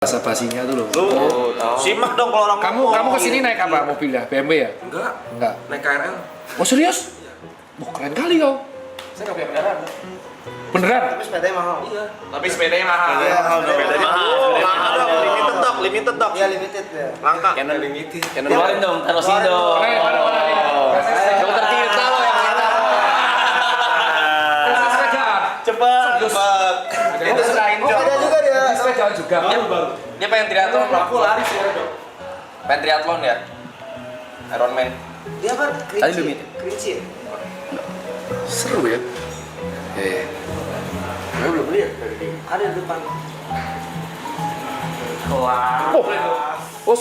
Bahasa basinya tuh loh. Oh, tahu. Simak dong kalau orang Kamu kesini naik apa mobilnya? BMW ya? Enggak. Naik KRL. Oh serius? Wah keren kali kau. Saya nggak punya kendaraan. Beneran? Tapi sepedanya mahal. Iya. Tapi sepedanya mahal. Iya, Sepedanya mahal. Limited dok. Iya limited ya. Langka. Canon limited. Canon Dia- keluarin dong, Tanosi dong. Mana nih? Dokter Tirta lo yang kita. Kasih sepeda. Cepet. Itu selain Oh ada juga dia. Kasih sepeda juga. baru. Dia pengen triathlon, Bro. Aku lari sih dok. Pengen triathlon ya. Iron Man. Dia apa? Tadi limited. Kerinci ya? Seru ya. Iya. Saya belum lihat dari dia. Ada di depan. Wah. Oh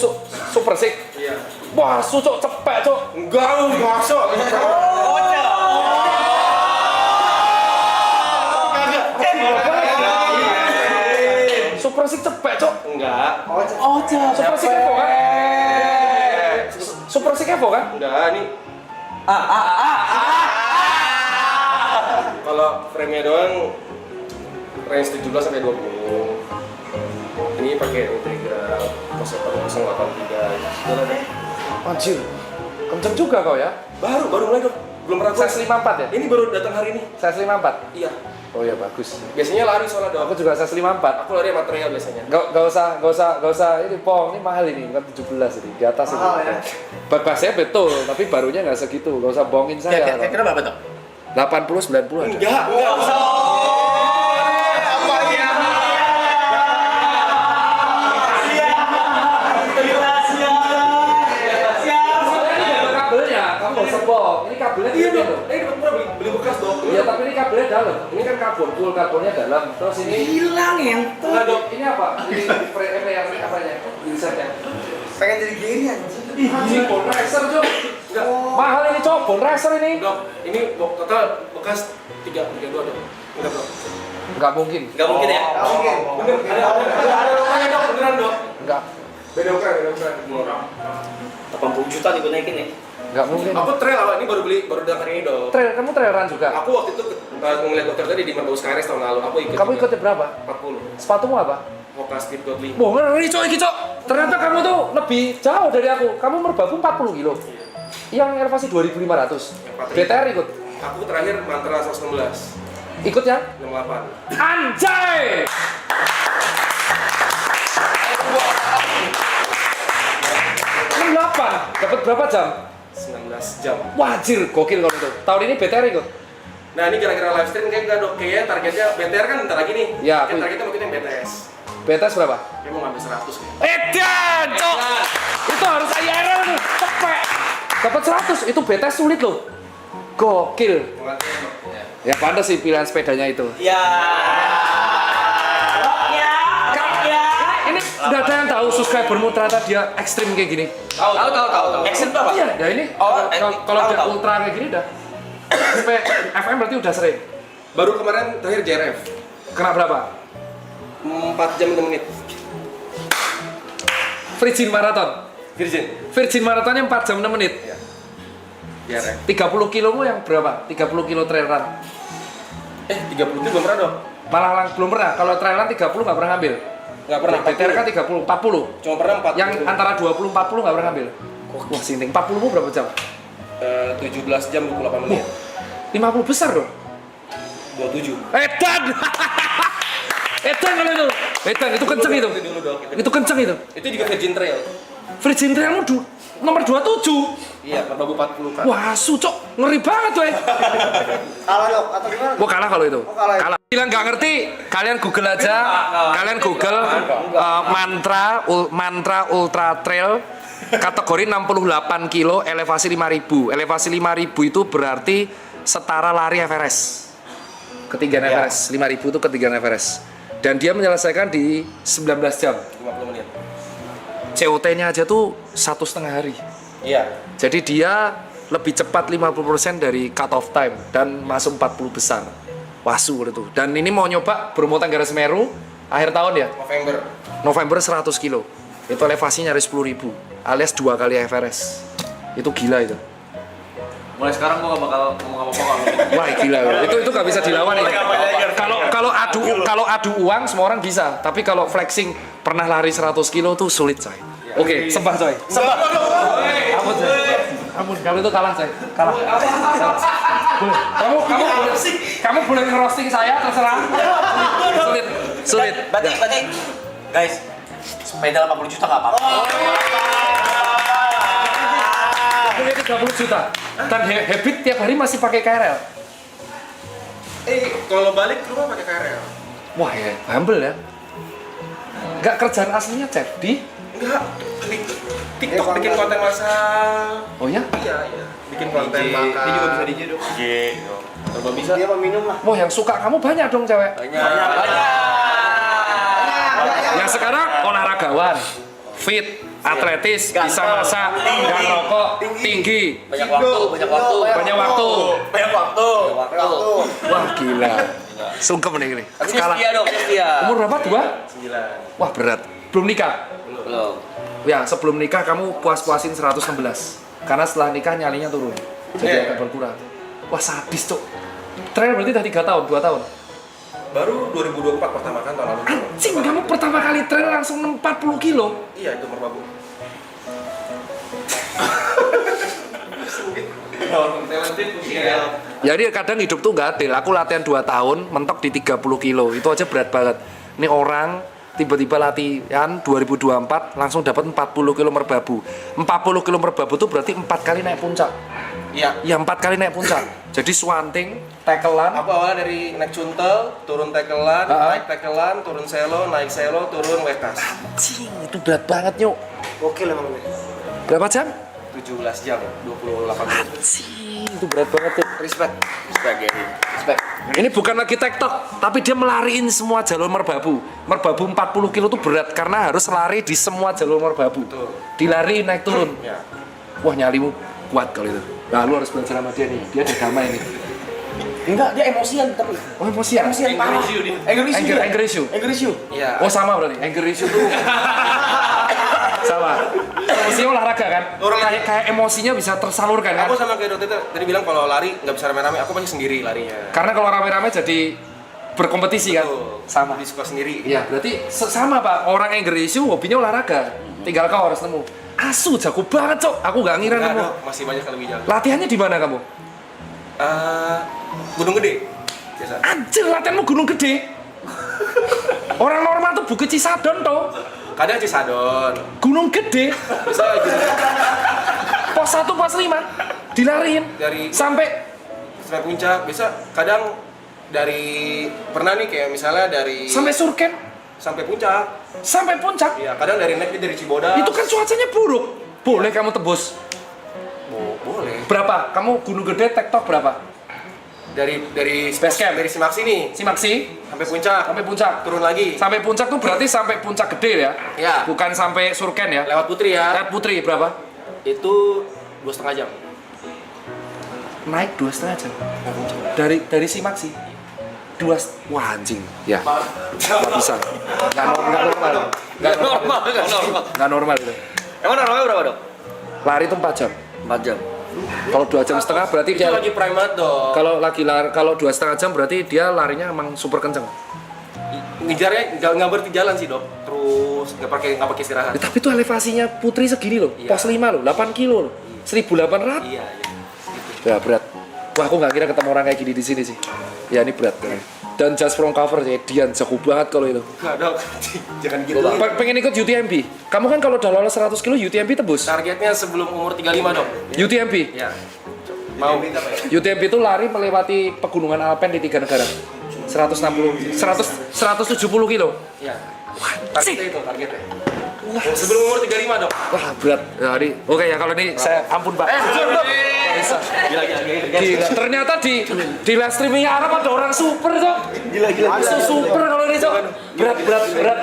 super sih. Iya. Wah cok cepet cok. Enggak, masuk. Super sih cepet cok. Enggak. Oh super sih kepo kan? Super sih kepo kan? Enggak, ini kalau frame-nya doang range 17 sampai 20. Ini pakai integral 083. Sudah ada. Anjir. Kenceng juga kau ya. Baru mulai dok. Belum pernah gua. Size 54 ya? Ini baru datang hari ini. Size 54. Iya. Oh ya bagus. Biasanya lari soalnya dok. Aku juga size 54. Aku lari sama trail biasanya. Gak usah ini pong, ini mahal ini, bukan 17 ini, di atas Mahal ini. ya? Bagasinya betul, tapi barunya nggak segitu, gak usah bohongin saya. Kira-kira berapa tuh? 80-90 ada. Enggak usah. Kabelnya, kamu nggak usah bohong, ini kabelnya Iya gede dok. loh. Ini pernah beli bekas dok. Iya tapi ini kabelnya dalam, ini kan karbon, full karbonnya dalam. Terus ini Hilang yang enggak dok, ini apa? Ini frame apanya? Insertnya. pengen jadi gini anjing. Ini bone racer cok. Enggak. Mahal ini cok, bone racer ini. Dok, ini total bekas 32 dok. Enggak dok. Nggak mungkin. Gak mungkin ya? Nggak mungkin. Bener, ada rokanya dok, beneran dok. Nggak, Beda ukuran. Murah. 80 juta nih gue naikin nih. nggak mungkin. Aku trail awal ini baru datang hari ini dok. Trail, kamu traileran juga? Aku waktu itu ngeliat dokter tadi di Merbaus Kares tahun lalu. Aku ikut. Kamu juga. ikutnya berapa? 40. Sepatumu apa? Moka Speed God 5. Wah, ngeri cok, iki cok. Ternyata kamu tuh lebih jauh dari aku. Kamu merbabu 40 kilo. Yang elevasi 2500. BTR ikut. Aku terakhir mantra 116. Ikut ya? 68. Anjay! Delapan. Dapat berapa jam? 19 jam. Wajir, gokil kalau itu. Tahun ini BTR ikut. Nah ini gara-gara live stream kayak enggak dok. Kayaknya targetnya BTR kan bentar lagi nih. Ya, Kayak aku- targetnya mungkin yang BTS. BTS berapa? Kayak mau ngambil 100 kayak. Edan, cok. Itu harus IRL nih. Cepet. Dapat 100, itu BTS sulit loh. Gokil. Mau nganterin dok. Ya pantas sih pilihan sepedanya itu. Ya. Ini udah ada yang tahu subscribermu ternyata dia ekstrim kayak gini. Tahu. Action tuh apa? Iya, ya ini Oh, kalau tahu, dia tahu. ultra kayak gini udah. Sampai FM berarti udah sering. Baru kemarin terakhir JRF. Kena berapa? 4 jam 6 menit. Virgin Marathon. Virgin. Virgin Marathonnya 4 jam 6 menit. Iya. JRF. 30 kilomu yang berapa? 30 kilo trail run. 30 itu belum pernah dok. Malah belum pernah. Kalau trail run 30 nggak pernah ngambil. Nggak pernah. BTR kan 30, 40. Cuma pernah 4. Yang antara 20 40 nggak pernah ngambil. Wah, sinting. 40 mu berapa jam? 17 jam 28 menit. 50 besar dong. 27. Edan. Edan kalau itu. Edan itu kenceng itu. Itu dulu dok. Itu kenceng itu. Itu juga Virgin Trail. Virgin Trailmu nomor 27. Iya, Merbabu 40 kan. Wah, sucok. Ngeri banget tuh. Kalah dok atau gimana? Gua kalah kalau itu. Oh, kalah ya? Kalah. Bilang nggak ngerti, kalian Google aja. Kalian Google mantra ultra trail kategori 68 kilo elevasi 5000. Elevasi 5000 itu berarti setara lari Everest. Ketinggian Ya. Everest 5000 itu ketinggian Everest. Dan dia menyelesaikan di 19 jam. 50 menit. COT-nya aja tuh 1,5 hari. Iya. Jadi dia lebih cepat 50% dari cut off time dan masuk 40 besar. Wasu itu. Dan ini mau nyoba Bromo Tenggarang Semeru akhir tahun ya. November 100 kilo. Itu elevasinya dari 10.000 alias 2 kali Everest. Itu gila itu. Mulai sekarang gua gak bakal ngomong apa-apa. Wah gila, itu nggak bisa dilawan ini. Kalau adu uang semua orang bisa, tapi kalau flexing pernah lari 100 kilo tuh sulit coy. Oke, sembah coy. Sembah. Ampun coy. Ampun, kalau itu kalah coy. Kalah. Kamu boleh ngerosting saya terserah. Sulit. Berarti guys, sepeda 80 juta nggak apa-apa. Punya 30 juta. Dan habit tiap hari masih pakai KRL. Kalau balik ke rumah pakai KRL. Wah ya, humble ya. Nggak kerjaan aslinya chef di? Enggak, di TikTok bikin konten masak. Oh ya? Iya. Bikin konten makan. Ini juga bisa DJ dong. Kalau bisa. Dia meminum lah. Wah yang suka kamu banyak dong cewek. Banyak. Yang sekarang olahragawan, fit, atletis, bisa masak, nggak rokok, tinggi, Banyak waktu. Wah gila, sungkem nih ini. Tapi Skala. setia dong, setia. Umur berapa? 2? 9. Wah berat. Belum nikah? Belum. Ya sebelum nikah kamu puas-puasin 116. Karena setelah nikah nyalinya turun, jadi agak berkurang. Wah sadis cok. Trail berarti udah 3 tahun, 2 tahun. Baru 2024 pertama kan tahun lalu. Anjing, kamu pertama kali trail langsung 40 kilo. Iya, itu merbabu. Jadi kadang hidup tuh nggak adil. Aku latihan 2 tahun, mentok di 30 kilo. Itu aja berat banget. Ini orang tiba-tiba latihan 2024 langsung dapat 40 kilo merbabu. 40 kilo merbabu tuh berarti 4 kali naik puncak. Iya. Ya 4 kali naik puncak. Jadi swanting, tackle-an. Aku awalnya dari naik cuntel, turun tackle-an, naik tackle-an, turun selo, naik selo, turun wekas. Anjing, itu berat banget nyuk. Oke lah emang. Berapa jam? 17 jam, 28 menit. Anjing, itu berat banget tuh. Respect. Respect. Ini bukan lagi TikTok, tapi dia melariin semua jalur merbabu. Merbabu 40 kilo tuh berat karena harus lari di semua jalur merbabu. Betul. Dilariin naik turun. Ya. Wah nyalimu kuat kalau itu. Nah lu harus belajar sama dia nih. Dia ada damai nih. Enggak, dia emosian tapi. Oh emosian. Emosian parah. Anger issue. Anger issue. Iya. Oh sama berarti. Anger issue tuh. Sama. Emosinya olahraga kan? Kayak emosinya bisa tersalurkan kan? Aku sama kayak dokter tadi bilang kalau lari nggak bisa rame-rame, aku pasti sendiri larinya. Karena kalau rame-rame jadi berkompetisi kan? Betul. Sama. Jadi suka sendiri. Iya, berarti sama Pak. Orang anger issue hobinya olahraga. Tinggal kau harus nemu. Asu jago banget, Cok. Aku nggak ngira Enggak, nemu. Dok. Masih banyak yang lebih jago. Latihannya di mana kamu? Gunung Gede. Biasa. Anjir, latihanmu Gunung Gede. Orang normal tuh Bukit Cisadon toh. Kadang Cisadon. Gunung Gede. Bisa gitu. Pos 1, pos 5 dilariin Dari sampai sampai puncak. Bisa kadang dari pernah nih kayak misalnya dari sampai Surken, sampai puncak. sampai puncak. Iya, kadang dari naiknya dari Cibodas. Itu kan cuacanya buruk. Boleh kamu tebus. Boleh. Berapa? Kamu Gunung Gede tektok berapa? Dari Base camp. dari Simaksi nih Simaksi sampai puncak. sampai puncak. Turun lagi. Sampai puncak tuh berarti sampai puncak gede ya? Iya. Bukan sampai Surken ya? Lewat Putri ya. Lihat Putri berapa? Itu 2,5 jam. Naik 2,5 jam. Dari Simaksi. Wah anjing. Ya. Nggak bisa. Nggak normal. Nggak normal itu. Emang normalnya berapa dok? Lari itu 4 jam. 4 jam. Kalau 2 jam setengah berarti Itu dia lagi prime banget dong. kalau lagi lari, kalau 2,5 jam berarti dia larinya emang super kenceng. Ngejarnya nggak berhenti jalan sih dok. Terus nggak pakai istirahat. Tapi tuh elevasinya Putri segini loh, Iya. pos 5 loh, 8 kilo loh, 1.800. Iya. Ya berat. Wah aku nggak kira ketemu orang kayak gini di sini sih. Ya ini berat. Dan just from cover ya, Dian jago banget kalau itu. Nggak dok. Jangan gitu. Pengen ikut UTMB. Kamu kan kalau udah lolos 100 kilo UTMB tebus. Targetnya sebelum umur 35 dok. UTMB. Ya. Mau. UTMB itu lari melewati pegunungan Alpen di 3 negara. 170 kilo. Ya. Targetnya itu targetnya. Sebelum umur 35 dok. Wah berat. Nah, oke ya kalau ini saya ampun Pak. Bisa. Gila. Ternyata di live streamingnya Arab ada orang super Cok. Gila. Super kalau ini Cok. Berat.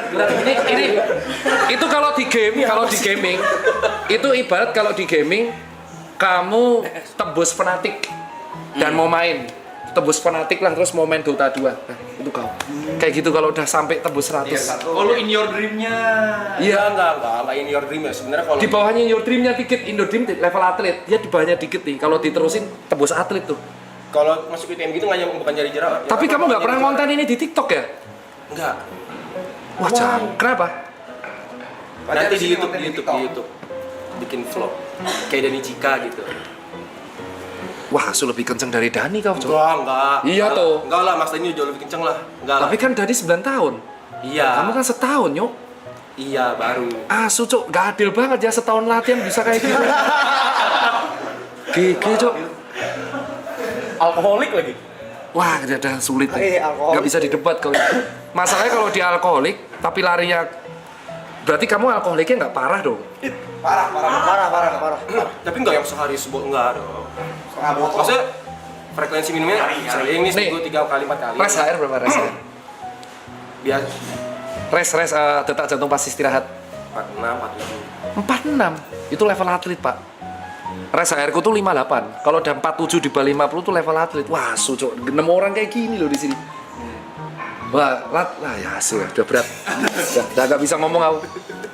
Ini itu kalau di gaming itu ibarat kalau di gaming kamu tebus Fnatic dan mau main. Tebus Fnatic lah terus mau main Dota 2. Nah, itu kau. Kayak gitu kalau udah sampai tebus 100. Oh lu in your dreamnya. Iya enggak in your dream ya sebenarnya kalau Di bawahnya Your Dream-nya dikit, Indo Dream level atlet. Dia di bawahnya dikit nih. Kalau diterusin tebus atlet tuh. kalau masuk UTM gitu nggak bukan jadi jerak. Tapi kamu nggak pernah konten ini di TikTok ya? Enggak. Wah, jangan. Kenapa? Nanti di YouTube bikin vlog kayak Dani Cika gitu. Wah, Asu lebih kenceng dari Dani kau, Cok. Enggak. Iya, Enggak, toh. Enggak lah, Mas Dani jauh lebih kenceng lah. Enggak Tapi lah. kan Dani 9 tahun. Iya. Kamu kan setahun, Nyok. Iya, baru. Asu, Cok, gak adil banget ya setahun latihan bisa kayak gitu. Gigi, Cok. Alkoholik lagi. Wah, ada sulit nih. alkoholik. Gak bisa didebat kalau. Masalahnya kalau dia alkoholik, tapi larinya berarti kamu alkoholiknya nggak parah dong? Parah. Tapi enggak yang sehari sebuah enggak dong. Setengah botol. Maksudnya frekuensi minumnya sering nih seminggu 3 kali 4 kali. Res HR berapa res HR? Biar Res detak jantung pas istirahat 46, 46. Itu level atlet, Pak. Res HR ku tuh 58. Kalau udah 47 di bawah 50 tuh level atlet. Wah, Cok, 6 orang kayak gini loh di sini. Wah, lah ya Asu, udah berat. Udah gak bisa ngomong aku.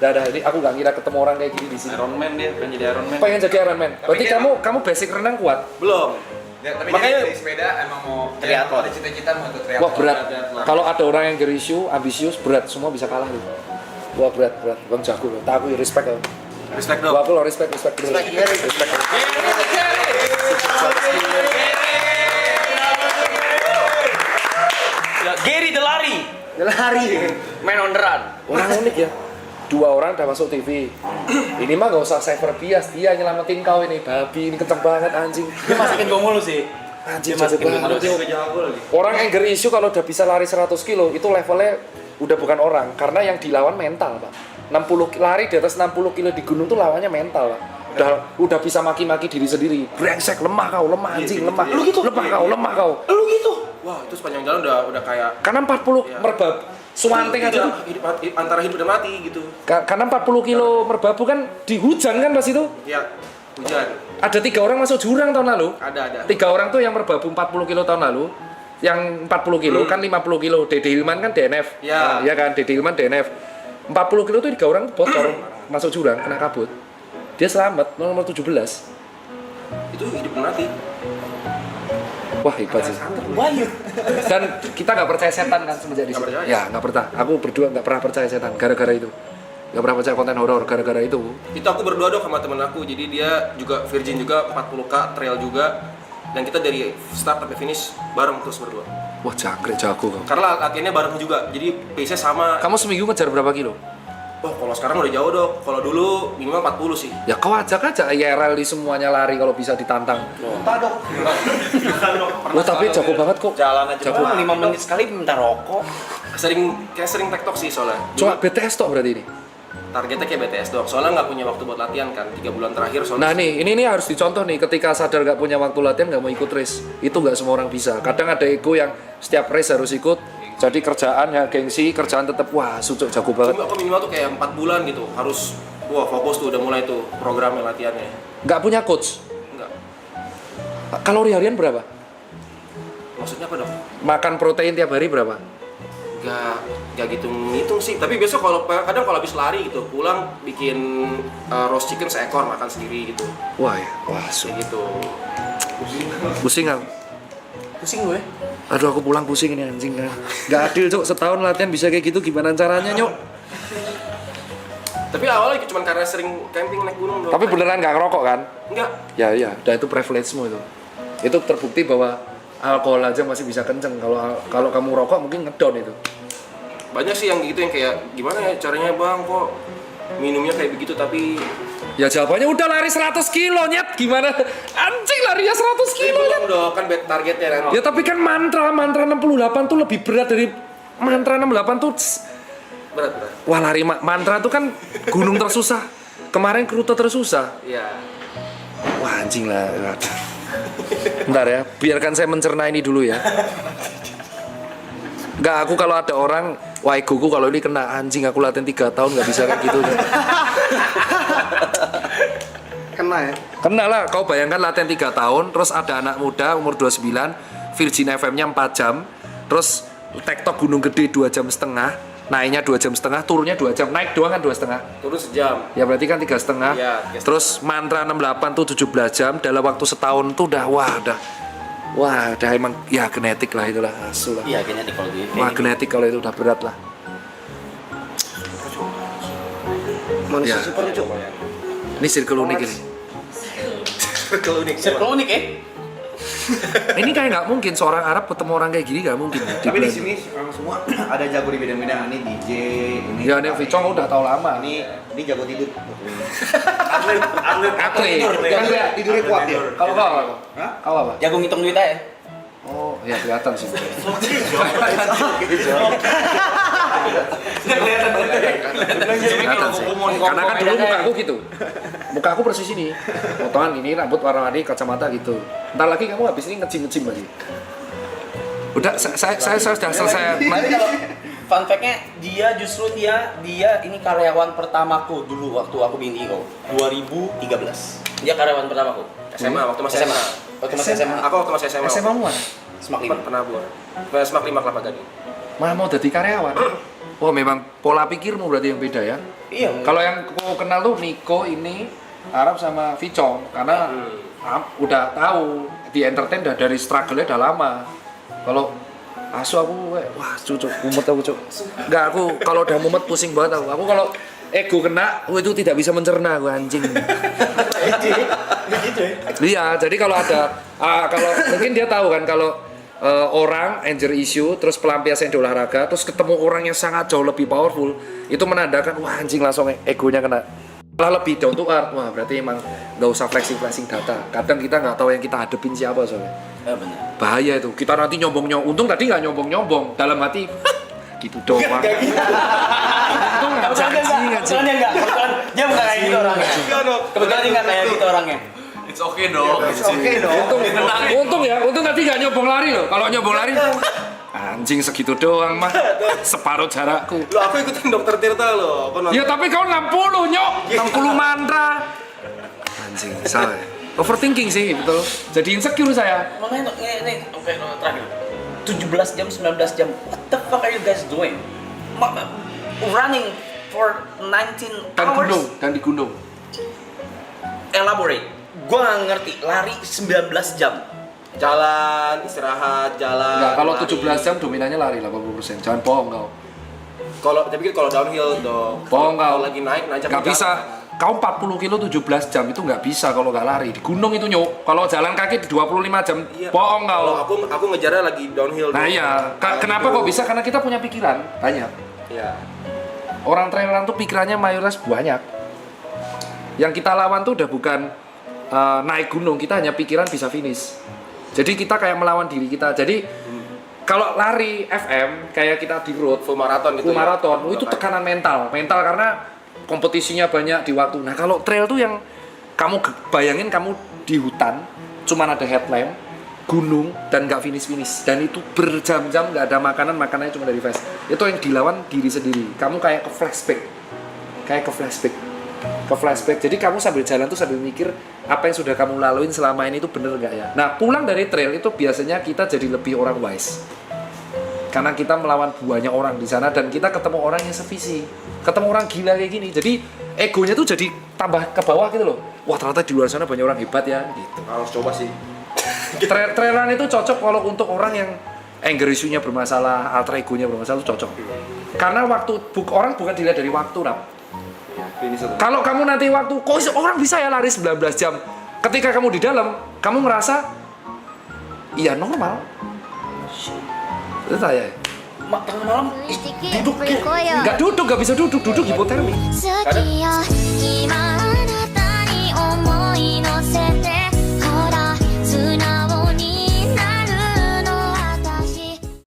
Udah, ini aku gak ngira ketemu orang kayak gini di sini. Iron Man dia pengen jadi Iron Man. Pengen jadi Iron Man. Berarti dia- kamu basic renang kuat. belum. Tapi Makanya- dia dari sepeda emang mau Triathlon. ada cita-cita mau ikut triathlon. Wah, berat. Triathlon. Kalau ada orang yang gerisiu, ambisius, berat, semua bisa kalah tuh. Wah, berat. Bang jago loh. Tak aku respect loh. Respect Wah, dong. aku loh respect. Respect. Gary the lari. Lari. Man on the run. Orang unik ya. 2 orang udah masuk TV. Ini mah gak usah cyber bias, dia nyelamatin kau ini. Babi ini kenceng banget anjing. Dia masukin gue mulu sih. Anjing Dia masukin jago banget. gue Yo. Orang anger issue kalau udah bisa lari 100 kilo itu levelnya udah bukan orang, karena yang dilawan mental, Pak. 60 lari di atas 60 kilo di gunung tuh lawannya mental, Pak. Udah bisa maki-maki diri sendiri. Brengsek, lemah kau, lemah anjing, lemah. Lu gitu? Lemah kau. Lu gitu. Wah, itu sepanjang jalan udah kayak Karena 40 Iya. merbab suanteng aja tuh. antara hidup dan mati gitu. Karena 40 kilo merbabu kan di hujan kan pas itu. Ya, hujan. Ada 3 orang masuk jurang tahun lalu. Ada. 3 orang tuh yang merbabu 40 kilo tahun lalu. Yang 40 kilo kan 50 kilo. Dede Hilman kan DNF. Ya. Iya kan, Dede Hilman DNF. 40 kilo tuh 3 orang bocor masuk jurang kena kabut. Dia selamat nomor 17. Itu hidup dan mati. Wah, hebat sih. Bayu. Dan kita nggak percaya setan kan semenjak di Nggak sini. percaya. Ya, nggak pernah. Aku berdua nggak pernah percaya setan gara-gara itu. Nggak pernah percaya konten horor gara-gara itu. Itu aku berdua dong sama temen aku. Jadi dia juga virgin juga 40K trail juga. Dan kita dari start sampai finish bareng terus berdua. Wah, jangkrik jago kau. Karena latihannya bareng juga. Jadi pace-nya sama. Kamu seminggu ngejar berapa kilo? Oh, kalau sekarang udah jauh dong. Kalau dulu minimal 40 sih. Ya kau ajak aja IRL di semuanya lari kalau bisa ditantang. Wah, tapi jago banget kok. Jalan aja. Jago. Cuma 5 menit sekali minta rokok. Sering TikTok sih soalnya. Cuma BTS tok berarti ini. Targetnya kayak BTS doang. Soalnya nggak punya waktu buat latihan kan. 3 bulan terakhir soalnya. Nah ini harus dicontoh nih, ketika sadar nggak punya waktu latihan nggak mau ikut race, itu nggak semua orang bisa. Kadang ada ego yang setiap race harus ikut, jadi kerjaan ya gengsi, kerjaan tetap wah sucuk jago banget. Cuma aku minimal tuh kayak 4 bulan gitu. Harus wah fokus tuh udah mulai tuh programnya latihannya. Nggak punya coach. Enggak. Kalori harian berapa? Maksudnya apa dong? Makan protein tiap hari berapa? Gak gitu ngitung sih. Tapi biasa kadang kalau habis lari gitu pulang bikin roast chicken seekor makan sendiri gitu. Wah ya, wah Kayak gitu. pusing aku. Pusing gue. Aduh aku pulang pusing ini anjing kan. Nggak adil cok, setahun latihan bisa kayak gitu gimana caranya nyok? Tapi awalnya cuma karena sering camping naik gunung doang. Tapi beneran nggak ngerokok kan? Enggak. Ya, dan itu privilege-mu itu. Itu terbukti bahwa alkohol aja masih bisa kenceng. Kalau kamu rokok mungkin ngedown itu. Banyak sih yang gitu yang kayak gimana ya caranya bang kok minumnya kayak begitu tapi Ya jawabannya udah lari 100 kilo nyet. Gimana? Anjing larinya 100 kilo belum nyet. dong kan targetnya nanti. Ya tapi kan mantra 68 tuh lebih berat dari mantra 68 tuh. Berat. Wah lari mantra tuh kan gunung tersusah. Kemarin rute tersusah. Iya. Wah anjing lah. Bentar ya, biarkan saya mencerna ini dulu ya. Enggak, aku kalau ada orang, wah egoku kalau ini kena anjing, aku latihan 3 tahun nggak bisa kayak gitu. Kena ya. Kena lah, kau bayangkan latihan 3 tahun, terus ada anak muda umur 29, Virgin FM-nya 4 jam, terus TikTok Gunung Gede 2,5 jam, naiknya 2,5 jam, turunnya 2 jam, naik doang kan 2,5. Turun sejam. Ya berarti kan 3,5. Iya, 3,5. Terus mantra 68 tuh 17 jam, dalam waktu setahun tuh udah udah emang ya genetik lah itulah asu lah. Iya, genetik kalau gitu. Wah genetik kalau itu udah berat lah. Manusia Ya. super lucu. Ini circle unik ini. Circle unik. Circle unik ya? Ini kayak nggak mungkin seorang Arab ketemu orang kayak gini, nggak mungkin. Tapi di sini orang semua ada jago di bidang-bidang. Ini DJ, ini. Ya, ini Vicong udah tahu lama. Ini jago tidur. Atlet. Atlet. Kan dia tidurnya kuat ya. Kalau kau apa? Hah? Kau apa? Jago ngitung duit aja. Oh, ya kelihatan sih. Kelihatan sih. Karena kan dulu muka aku gitu. Muka aku persis ini. Potongan ini, rambut warna-warni, kacamata gitu. Ntar lagi kamu habis ini ngecim-ngecim lagi. Udah, saya sudah selesai. Tapi kalau fun fact-nya dia ini karyawan pertamaku dulu waktu aku di Indigo 2013. Dia karyawan pertamaku. SMA waktu masih SMA. Waktu masih SMA. Aku waktu masih SMA. SMA mana? Semak 5. Penabur. Semak 5 Kelapa Gading. Malah mau jadi karyawan. Wah, memang pola pikirmu berarti yang beda ya. Iya. Kalau yang aku kenal tuh Niko ini Arab sama Vicong karena udah tahu di entertain dah dari struggle-nya udah lama. Kalau asu aku wah cucuk mumet aku cuk. Enggak, aku kalau udah mumet pusing banget aku. Aku kalau ego kena, aku itu tidak bisa mencerna aku anjing. Iya, jadi kalau ada kalau mungkin dia tahu kan kalau orang anger issue terus pelampiasan di olahraga terus ketemu orang yang sangat jauh lebih powerful itu menandakan wah anjing langsung egonya kena malah lebih down to earth. Wah berarti emang nggak usah flexing data, kadang kita nggak tahu yang kita hadepin siapa soalnya. Benar. Bahaya itu, kita nanti nyombong untung tadi nggak nyombong dalam hati gitu doang. Untung nggak janji Kebetulan dia enggak. Dia bukan kayak gitu orangnya. Kebetulan dia enggak kayak gitu orangnya. It's okay dong. Oke dong. Untung tadi nggak nyombong lari loh. Kalau nyombong lari, anjing segitu doang mah, separuh jarakku. Lo aku ikutin dokter Tirta lo. Aku nonton. Ya tapi kau 60 nyok, 60 mantra. Anjing, salah ya. Overthinking sih, betul. Jadi insecure saya. Makanya ini oke terakhir. 17 jam, 19 jam. What the fuck are you guys doing? Running for 19 hours. Dan di gunung. Elaborate. Gua nggak ngerti. Lari 19 jam. Jalan, istirahat, jalan. Enggak, kalau lari. 17 jam dominannya lari 80%. Jangan bohong kau. Kalau tapi kalau downhill dong. Bohong kau. Kalau lagi naik nanjak. Nggak bisa. Kau 40 kilo 17 jam itu nggak bisa kalau nggak lari. Di gunung itu nyok. Kalau jalan kaki di 25 jam, Iya. bohong kau. Kalau aku ngejarnya lagi downhill. Nah dong. iya, kenapa Gitu. kok bisa? Karena kita punya pikiran banyak. Iya. Orang traileran tuh pikirannya mayoritas banyak. Yang kita lawan tuh udah bukan naik gunung, kita hanya pikiran bisa finish. Jadi kita kayak melawan diri kita. Jadi kalau lari FM kayak kita di road, Full maraton gitu. full maraton, itu tekanan mental karena kompetisinya banyak di waktu. Nah kalau trail tuh yang kamu bayangin kamu di hutan, cuman ada headlamp, gunung dan nggak finish dan itu berjam-jam nggak ada makanannya cuma dari fast. Itu yang dilawan diri sendiri. Kamu kayak ke flashback. Jadi kamu sambil jalan tuh sambil mikir apa yang sudah kamu laluin selama ini itu bener nggak ya. Nah pulang dari trail itu biasanya kita jadi lebih orang wise. Karena kita melawan banyak orang di sana dan kita ketemu orang yang sevisi, ketemu orang gila kayak gini. Jadi egonya tuh jadi tambah ke bawah gitu loh. Wah ternyata di luar sana banyak orang hebat ya. Gitu. Harus coba sih. Traileran itu cocok kalau untuk orang yang anger issue-nya bermasalah, alter egonya bermasalah itu cocok. Karena orang bukan dilihat dari waktu, Rap. Kalau kamu nanti waktu, kok orang bisa ya lari 19 jam? Ketika kamu di dalam, kamu ngerasa iya normal. Itu saya. Tengah malam duduk Nggak bisa duduk hipotermi. Sekian